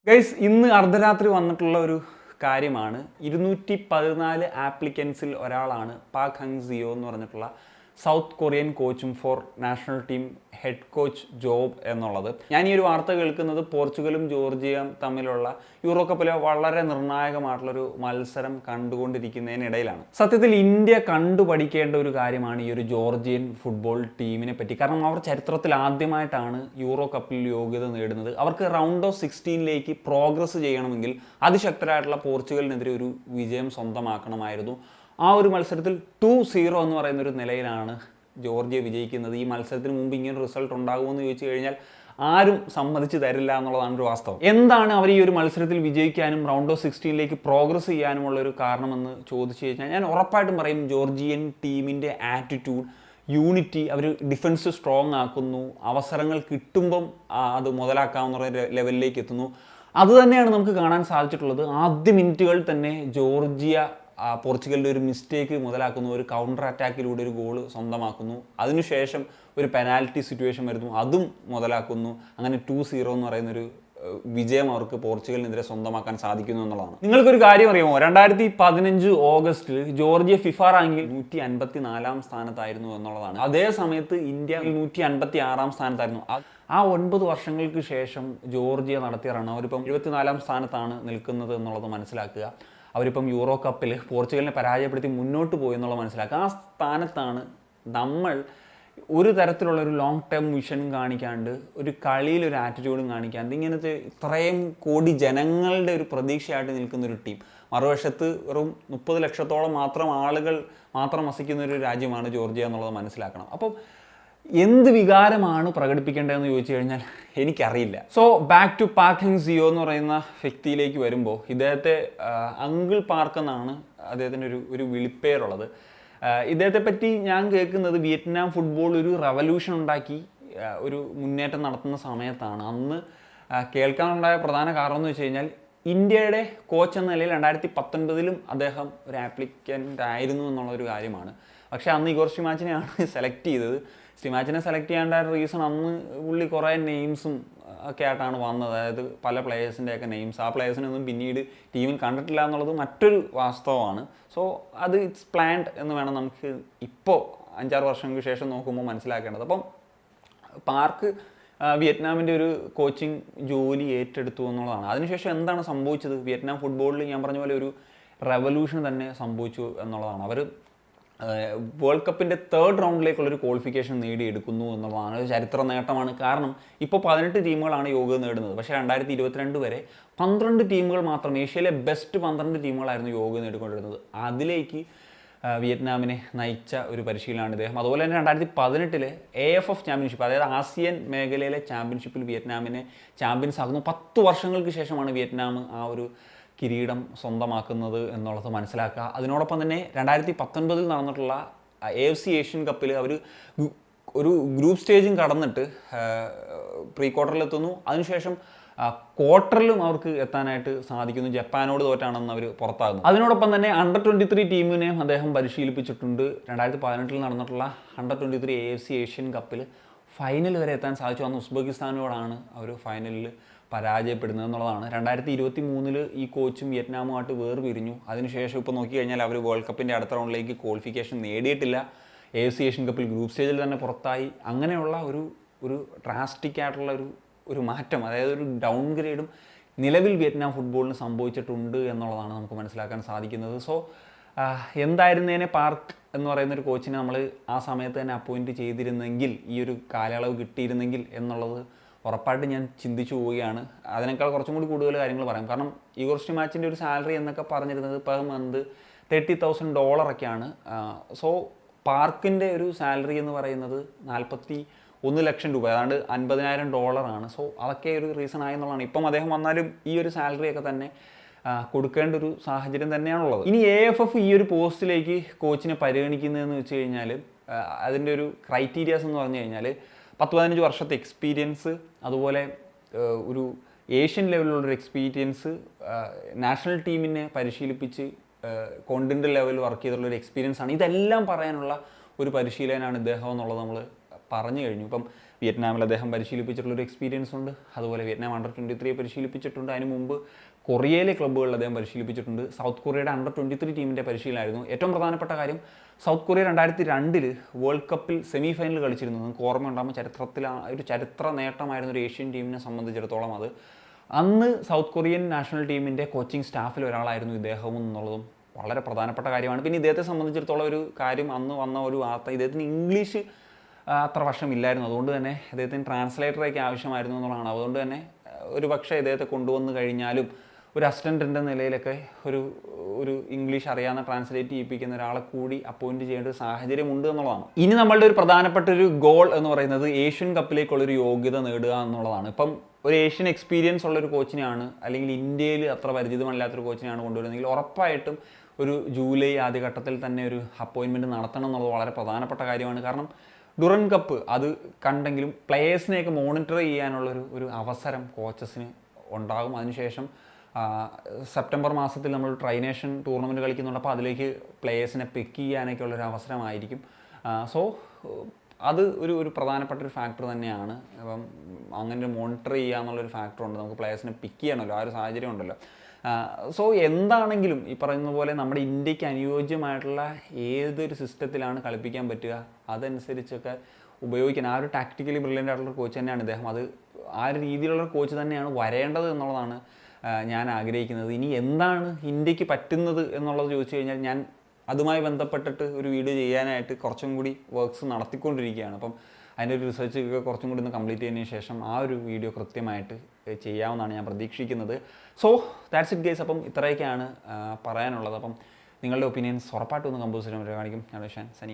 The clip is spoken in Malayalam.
ഗൈസ് ഇന്ന് അർദ്ധരാത്രി വന്നിട്ടുള്ള ഒരു കാര്യമാണ് 214 ആപ്ലിക്കൻസിൽ ഒരാളാണ് പാക് ഹങ് സിയോ എന്ന് പറഞ്ഞിട്ടുള്ള സൗത്ത് കൊറിയൻ കോച്ചും for national team head coach job എന്നുള്ളത്. ഞാൻ ഈ ഒരു വാർത്ത കേൾക്കുന്നത് പോർച്ചുഗലും ജോർജിയയും തമ്മിലുള്ള യൂറോ കപ്പിലെ വളരെ നിർണായകമായിട്ടുള്ളൊരു മത്സരം കണ്ടുകൊണ്ടിരിക്കുന്നതിനിടയിലാണ്. സത്യത്തിൽ ഇന്ത്യ കണ്ടുപഠിക്കേണ്ട ഒരു കാര്യമാണ് ഈ ഒരു ജോർജിയൻ ഫുട്ബോൾ ടീമിനെ പറ്റി. കാരണം അവർ ചരിത്രത്തിൽ ആദ്യമായിട്ടാണ് യൂറോ കപ്പിൽ യോഗ്യത നേടുന്നത്. അവർക്ക് റൗണ്ട് ഓഫ് 16ലേക്ക് പ്രോഗ്രസ് ചെയ്യണമെങ്കിൽ അതിശക്തരായിട്ടുള്ള പോർച്ചുഗലിനെതിരെ ഒരു വിജയം സ്വന്തമാക്കണമായിരുന്നു. ആ ഒരു മത്സരത്തിൽ 2-0 എന്ന് പറയുന്ന ഒരു നിലയിലാണ് ജോർജിയ വിജയിക്കുന്നത്. ഈ മത്സരത്തിന് മുമ്പ് ഇങ്ങനെ റിസൾട്ട് ഉണ്ടാകുമെന്ന് ചോദിച്ചു കഴിഞ്ഞാൽ ആരും സമ്മതിച്ചു തരില്ല എന്നുള്ളതാണ് ഒരു വാസ്തവം. എന്താണ് അവർ ഈ ഒരു മത്സരത്തിൽ വിജയിക്കാനും റൗണ്ട് ഓഫ് 16ലേക്ക് പ്രോഗ്രസ് ചെയ്യാനുമുള്ള ഒരു കാരണമെന്ന് ചോദിച്ചു കഴിഞ്ഞാൽ ഞാൻ ഉറപ്പായിട്ടും പറയും ജോർജിയൻ ടീമിൻ്റെ ആറ്റിറ്റ്യൂഡ്, യൂണിറ്റി. അവർ ഡിഫൻസ് സ്ട്രോങ് ആക്കുന്നു, അവസരങ്ങൾ കിട്ടുമ്പം അത് മുതലാക്കാവുന്ന ലെവലിലേക്ക് എത്തുന്നു. അതുതന്നെയാണ് നമുക്ക് കാണാൻ സാധിച്ചിട്ടുള്ളത്. ആദ്യ മിനിറ്റുകളിൽ തന്നെ ജോർജിയ പോർച്ചുഗലിൻ്റെ ഒരു മിസ്റ്റേക്ക് മുതലാക്കുന്നു, ഒരു കൗണ്ടർ അറ്റാക്കിലൂടെ ഒരു ഗോൾ സ്വന്തമാക്കുന്നു. അതിനുശേഷം ഒരു പെനാൽറ്റി സിറ്റുവേഷൻ വരുന്നു, അതും മുതലാക്കുന്നു. അങ്ങനെ 2-0 എന്ന് പറയുന്നൊരു വിജയം അവർക്ക് പോർച്ചുഗലിനെതിരെ സ്വന്തമാക്കാൻ സാധിക്കുന്നു എന്നുള്ളതാണ്. നിങ്ങൾക്കൊരു കാര്യം അറിയാമോ? 2015 ഓഗസ്റ്റിൽ ജോർജിയ ഫിഫ റാങ്കിൽ 154 സ്ഥാനത്തായിരുന്നു എന്നുള്ളതാണ്. അതേ സമയത്ത് ഇന്ത്യ 156 സ്ഥാനത്തായിരുന്നു. ആ 9 വർഷങ്ങൾക്ക് ശേഷം ജോർജിയ നടത്തിയ റൺ അവരിപ്പം 74 സ്ഥാനത്താണ് നിൽക്കുന്നത് എന്നുള്ളത് മനസ്സിലാക്കുക. അവരിപ്പം യൂറോ കപ്പിൽ പോർച്ചുഗലിനെ പരാജയപ്പെടുത്തി മുന്നോട്ട് പോയി എന്നുള്ളത് മനസ്സിലാക്കുക. ആ സ്ഥാനത്താണ് നമ്മൾ ഒരു തരത്തിലുള്ള ഒരു ലോങ് ടേം വിഷനും കാണിക്കാണ്ട്, ഒരു കളിയിലൊരു ആറ്റിറ്റ്യൂഡും കാണിക്കാണ്ട്, ഇങ്ങനത്തെ ഇത്രയും കോടി ജനങ്ങളുടെ ഒരു പ്രതീക്ഷയായിട്ട് നിൽക്കുന്നൊരു ടീം. മറുവശത്ത് വെറും 30 ലക്ഷത്തോളം ആളുകൾ മാത്രം വസിക്കുന്ന ഒരു രാജ്യമാണ് ജോർജിയ എന്നുള്ളത് മനസ്സിലാക്കണം. അപ്പം എന്ത് വികാരമാണ് പ്രകടിപ്പിക്കേണ്ടതെന്ന് ചോദിച്ചു കഴിഞ്ഞാൽ എനിക്കറിയില്ല. So back to Park Hang Seo എന്ന് പറയുന്ന വ്യക്തിയിലേക്ക് വരുമ്പോൾ, ഇദ്ദേഹത്തെ അങ്കിൾ പാർക്ക് എന്നാണ് അദ്ദേഹത്തിൻ്റെ ഒരു വിളിപ്പേരുള്ളത്. ഇദ്ദേഹത്തെ പറ്റി ഞാൻ കേൾക്കുന്നത് വിയറ്റ്നാം ഫുട്ബോൾ ഒരു റവല്യൂഷൻ ഉണ്ടാക്കി ഒരു മുന്നേറ്റം നടത്തുന്ന സമയത്താണ്. അന്ന് കേൾക്കാനുണ്ടായ പ്രധാന കാരണം എന്ന് വെച്ച് കഴിഞ്ഞാൽ ഇന്ത്യയുടെ കോച്ച് എന്ന നിലയിൽ 2019 അദ്ദേഹം ഒരു ആപ്ലിക്കൻ്റ് ആയിരുന്നു എന്നുള്ളൊരു കാര്യമാണ്. പക്ഷേ അന്ന് ഇഗോർ സ്റ്റിമാച്ചിനെയാണ് സെലക്ട് ചെയ്തത്. സ്റ്റിമാച്ചിനെ സെലക്ട് ചെയ്യാണ്ടായ റീസൺ അന്ന് പുള്ളി കുറേ നെയിംസും ഒക്കെ ആയിട്ടാണ് വന്നത്. അതായത് പല പ്ലേയേഴ്സിൻ്റെയൊക്കെ നെയിംസ്. ആ പ്ലേയേഴ്സിനൊന്നും പിന്നീട് ടീമിൽ കണ്ടിട്ടില്ല എന്നുള്ളത് മറ്റൊരു വാസ്തവമാണ്. സോ അത് ഇറ്റ്സ് പ്ലാൻഡ് എന്ന് വേണം നമുക്ക് ഇപ്പോൾ 5-6 വർഷങ്ങൾക്ക് ശേഷം നോക്കുമ്പോൾ മനസ്സിലാക്കേണ്ടത്. അപ്പം പാർക്ക് വിയറ്റ്നാമിൻ്റെ ഒരു കോച്ചിങ് ജോലി ഏറ്റെടുത്തു എന്നുള്ളതാണ്. അതിനുശേഷം എന്താണ് സംഭവിച്ചത്? വിയറ്റ്നാം ഫുട്ബോളിൽ ഞാൻ പറഞ്ഞ പോലെ ഒരു റെവല്യൂഷൻ തന്നെ സംഭവിച്ചു എന്നുള്ളതാണ്. അവർ വേൾഡ് കപ്പിൻ്റെ 3rd റൗണ്ടിലേക്കുള്ളൊരു ക്വാളിഫിക്കേഷൻ നേടിയെടുക്കുന്നു എന്നുള്ളതാണ് ഒരു ചരിത്ര നേട്ടമാണ്. കാരണം ഇപ്പോൾ 18 ടീമുകളാണ് യോഗ്യത നേടുന്നത്. പക്ഷേ 2022 വരെ 12 ടീമുകൾ മാത്രം, ഏഷ്യയിലെ ബെസ്റ്റ് 12 ടീമുകളായിരുന്നു യോഗ്യത നേടിക്കൊണ്ടിരുന്നത്. അതിലേക്ക് വിയറ്റ്നാമിനെ നയിച്ച ഒരു പരിശീലനമാണ് ഇദ്ദേഹം. അതുപോലെ തന്നെ 2018 AFF ചാമ്പ്യൻഷിപ്പ്, അതായത് ആസിയൻ മേഖലയിലെ ചാമ്പ്യൻഷിപ്പിൽ വിയറ്റ്നാമിനെ ചാമ്പ്യൻസ് ആകുന്നു. 10 വർഷങ്ങൾക്ക് ശേഷമാണ് വിയറ്റ്നാം ആ ഒരു കിരീടം സ്വന്തമാക്കുന്നത് എന്നുള്ളത് മനസ്സിലാക്കുക. അതിനോടൊപ്പം തന്നെ 2019 നടന്നിട്ടുള്ള AFC ഏഷ്യൻ കപ്പിൽ അവർ ഒരു ഗ്രൂപ്പ് സ്റ്റേജും കടന്നിട്ട് പ്രീ ക്വാർട്ടറിലെത്തുന്നു. അതിനുശേഷം ക്വാർട്ടറിലും അവർക്ക് എത്താനായിട്ട് സാധിക്കുന്നു. ജപ്പാനോട് തോറ്റാണെന്ന് അവർ പുറത്താകുന്നു. അതിനോടൊപ്പം തന്നെ Under 23 ടീമിനെയും അദ്ദേഹം പരിശീലിപ്പിച്ചിട്ടുണ്ട്. 2018 നടന്നിട്ടുള്ള Under 23 AFC ഏഷ്യൻ കപ്പിൽ ഫൈനൽ വരെ എത്താൻ സാധിച്ചു. അന്ന് ഉസ്ബെക്കിസ്ഥാനോടാണ് അവർ ഫൈനലിൽ പരാജയപ്പെടുന്നത് എന്നുള്ളതാണ്. 2023 ഈ കോച്ചും വിയറ്റ്നാമുമായിട്ട് വേർപിരിഞ്ഞു. അതിനുശേഷം ഇപ്പോൾ നോക്കിക്കഴിഞ്ഞാൽ അവർ വേൾഡ് കപ്പിൻ്റെ അടുത്ത റൗണ്ടിലേക്ക് ക്വാളിഫിക്കേഷൻ നേടിയിട്ടില്ല. AFC ഏഷ്യൻ കപ്പിൽ ഗ്രൂപ്പ് സ്റ്റേജിൽ തന്നെ പുറത്തായി. അങ്ങനെയുള്ള ഒരു ഡ്രാസ്റ്റിക് ആയിട്ടുള്ള ഒരു മാറ്റം, അതായത് ഒരു ഡൗൺ ഗ്രേഡും നിലവിൽ വിയറ്റ്നാം ഫുട്ബോളിന് സംഭവിച്ചിട്ടുണ്ട് എന്നുള്ളതാണ് നമുക്ക് മനസ്സിലാക്കാൻ സാധിക്കുന്നത്. സോ എന്തായിരുന്നേനെ പാർക്ക് എന്ന് പറയുന്നൊരു കോച്ചിനെ നമ്മൾ ആ സമയത്ത് തന്നെ അപ്പോയിൻറ്റ് ചെയ്തിരുന്നെങ്കിൽ, ഈ ഒരു കാലയളവ് കിട്ടിയിരുന്നെങ്കിൽ എന്നുള്ളത് ഉറപ്പായിട്ട് ഞാൻ ചിന്തിച്ചു പോവുകയാണ്. അതിനേക്കാൾ കുറച്ചും കൂടി കൂടുതൽ കാര്യങ്ങൾ പറയാം. കാരണം ഇഗോർ സ്റ്റിമാച്ചിൻ്റെ ഒരു സാലറി എന്നൊക്കെ പറഞ്ഞിരുന്നത് പെർ മന്ത് $30,000 സോ പാർക്കിൻ്റെ ഒരു സാലറി എന്ന് പറയുന്നത് 41 ലക്ഷം രൂപ, ഏതാണ്ട് $50,000. സോ അതൊക്കെ ഒരു റീസൺ ആയെന്നുള്ളതാണ്. ഇപ്പം അദ്ദേഹം വന്നാലും ഈ ഒരു സാലറിയൊക്കെ തന്നെ കൊടുക്കേണ്ട ഒരു സാഹചര്യം തന്നെയാണുള്ളത്. ഇനി AFF ഈ ഒരു പോസ്റ്റിലേക്ക് കോച്ചിനെ പരിഗണിക്കുന്നതെന്ന് വെച്ച് കഴിഞ്ഞാൽ അതിൻ്റെ ഒരു ക്രൈറ്റീരിയാസ് എന്ന് പറഞ്ഞു കഴിഞ്ഞാൽ 10-15 വർഷത്തെ എക്സ്പീരിയൻസ്, അതുപോലെ ഒരു ഏഷ്യൻ ലെവലിലുള്ളൊരു എക്സ്പീരിയൻസ്, നാഷണൽ ടീമിനെ പരിശീലിപ്പിച്ച് കോണ്ടിനെൻ്റൽ ലെവലിൽ വർക്ക് ചെയ്തിട്ടുള്ളൊരു എക്സ്പീരിയൻസ് ആണ്. ഇതെല്ലാം പറയാനുള്ള ഒരു പരിശീലനമാണ് ഇദ്ദേഹം എന്നുള്ളത് നമ്മൾ പറഞ്ഞു കഴിഞ്ഞു. ഇപ്പം വിയറ്റ്നാമിൽ അദ്ദേഹം പരിശീലിപ്പിച്ചിട്ടുള്ളൊരു എക്സ്പീരിയൻസ് ഉണ്ട്. അതുപോലെ വിയറ്റ്നാം അണ്ടർ-23 പരിശീലിപ്പിച്ചിട്ടുണ്ട്. അതിന് മുമ്പ് കൊറിയയിലെ ക്ലബ്ബുകളിൽ അദ്ദേഹം പരിശീലിപ്പിച്ചിട്ടുണ്ട്. സൗത്ത് കൊറിയയുടെ അണ്ടർ-23 ടീമിൻ്റെ പരിശീലനമായിരുന്നു. ഏറ്റവും പ്രധാനപ്പെട്ട കാര്യം, സൗത്ത് കൊറിയ 2002 വേൾഡ് കപ്പിൽ സെമി ഫൈനൽ കളിച്ചിരുന്നു. നിങ്ങൾക്ക് ഓർമ്മയുണ്ടാകുമ്പോൾ ചരിത്രത്തിൽ ഒരു ചരിത്ര നേട്ടമായിരുന്നു ഒരു ഏഷ്യൻ ടീമിനെ സംബന്ധിച്ചിടത്തോളം അത്. അന്ന് സൗത്ത് കൊറിയൻ നാഷണൽ ടീമിൻ്റെ കോച്ചിങ് സ്റ്റാഫിൽ ഒരാളായിരുന്നു ഇദ്ദേഹം എന്നുള്ളതും വളരെ പ്രധാനപ്പെട്ട കാര്യമാണ്. പിന്നെ ഇദ്ദേഹത്തെ സംബന്ധിച്ചിടത്തോളം ഒരു കാര്യം, അന്ന് വന്ന ഒരു വാർത്ത, ഇദ്ദേഹത്തിന് ഇംഗ്ലീഷ് അത്ര വർഷമില്ലായിരുന്നു. അതുകൊണ്ട് തന്നെ അദ്ദേഹത്തിന് ട്രാൻസ്ലേറ്ററൊക്കെ ആവശ്യമായിരുന്നു എന്നുള്ളതാണ്. അതുകൊണ്ട് തന്നെ ഒരു പക്ഷേ ഇദ്ദേഹത്തെ കൊണ്ടുവന്ന് കഴിഞ്ഞാലും ഒരു അസിസ്റ്റൻ്റിൻ്റെ നിലയിലൊക്കെ ഒരു ഇംഗ്ലീഷ് അറിയാവുന്ന ട്രാൻസ്ലേറ്റ് ചെയ്യിപ്പിക്കുന്ന ഒരാളെ കൂടി അപ്പോയിൻറ്റ് ചെയ്യേണ്ട ഒരു സാഹചര്യമുണ്ട് എന്നുള്ളതാണ്. ഇനി നമ്മളുടെ ഒരു പ്രധാനപ്പെട്ട ഒരു ഗോൾ എന്ന് പറയുന്നത് ഏഷ്യൻ കപ്പിലേക്കുള്ളൊരു യോഗ്യത നേടുക എന്നുള്ളതാണ്. ഇപ്പം ഒരു ഏഷ്യൻ എക്സ്പീരിയൻസ് ഉള്ളൊരു കോച്ചിനെയാണ്, അല്ലെങ്കിൽ ഇന്ത്യയിൽ അത്ര പരിചിതമല്ലാത്തൊരു കോച്ചിനെയാണ് കൊണ്ടുവരുന്നതെങ്കിൽ ഉറപ്പായിട്ടും ഒരു ജൂലൈ ആദ്യഘട്ടത്തിൽ തന്നെ ഒരു അപ്പോയിൻമെൻറ്റ് നടത്തണം എന്നുള്ളത് വളരെ പ്രധാനപ്പെട്ട കാര്യമാണ്. കാരണം ഡുറൻ കപ്പ് അത് കണ്ടെങ്കിലും പ്ലെയേഴ്സിനെയൊക്കെ മോണിറ്റർ ചെയ്യാനുള്ളൊരു അവസരം കോച്ചസിന് ഉണ്ടാകും. അതിനുശേഷം സെപ്റ്റംബർ മാസത്തിൽ നമ്മൾ ട്രൈനേഷൻ ടൂർണമെൻറ്റ് കളിക്കുന്നുണ്ട്. അപ്പോൾ അതിലേക്ക് പ്ലെയേഴ്സിനെ പിക്ക് ചെയ്യാനൊക്കെ ഉള്ളൊരു അവസരമായിരിക്കും. സോ അത് ഒരു പ്രധാനപ്പെട്ട ഒരു ഫാക്ടർ തന്നെയാണ്. അപ്പം അങ്ങനെ മോണിറ്റർ ചെയ്യുക എന്നുള്ളൊരു ഫാക്ടറുണ്ട്. നമുക്ക് പ്ലെയേഴ്സിനെ പിക്ക് ചെയ്യണമല്ലോ, ആ ഒരു സാഹചര്യം ഉണ്ടല്ലോ. സോ എന്താണെങ്കിലും ഈ പറയുന്ന പോലെ നമ്മുടെ ഇന്ത്യക്ക് അനുയോജ്യമായിട്ടുള്ള ഏതൊരു സിസ്റ്റത്തിലാണ് കളിപ്പിക്കാൻ പറ്റുക അതനുസരിച്ചൊക്കെ ഉപയോഗിക്കാൻ ആ ഒരു ടാക്ടിക്കലി ബ്രില്യൻ്റ് ആയിട്ടുള്ള കോച്ച് തന്നെയാണ് ഇദ്ദേഹം. അത് ആ ഒരു രീതിയിലുള്ള കോച്ച് തന്നെയാണ് വരേണ്ടത് എന്നുള്ളതാണ് ഞാൻ ആഗ്രഹിക്കുന്നത്. ഇനി എന്താണ് ഇന്ത്യക്ക് പറ്റുന്നത് എന്നുള്ളത് ചോദിച്ചു കഴിഞ്ഞാൽ ഞാൻ അതുമായി ബന്ധപ്പെട്ടിട്ട് ഒരു വീഡിയോ ചെയ്യാനായിട്ട് കുറച്ചും കൂടി വർക്ക്സ് നടത്തിക്കൊണ്ടിരിക്കുകയാണ്. അപ്പം അതിൻ്റെ ഒരു റിസർച്ച് കുറച്ചും കൂടി ഒന്ന് കംപ്ലീറ്റ് ചെയ്തതിന് ശേഷം ആ ഒരു വീഡിയോ കൃത്യമായിട്ട് ചെയ്യാമെന്നാണ് ഞാൻ പ്രതീക്ഷിക്കുന്നത്. So that's it guys. അപ്പം ഇത്രയൊക്കെയാണ് പറയാനുള്ളത്. അപ്പം നിങ്ങളുടെ ഒപ്പീനിയൻസ് ഉറപ്പായിട്ടും ഒന്ന് കമ്പോസ് ചെയ്യാൻ കാണിക്കും. ഞാൻ സനിയ.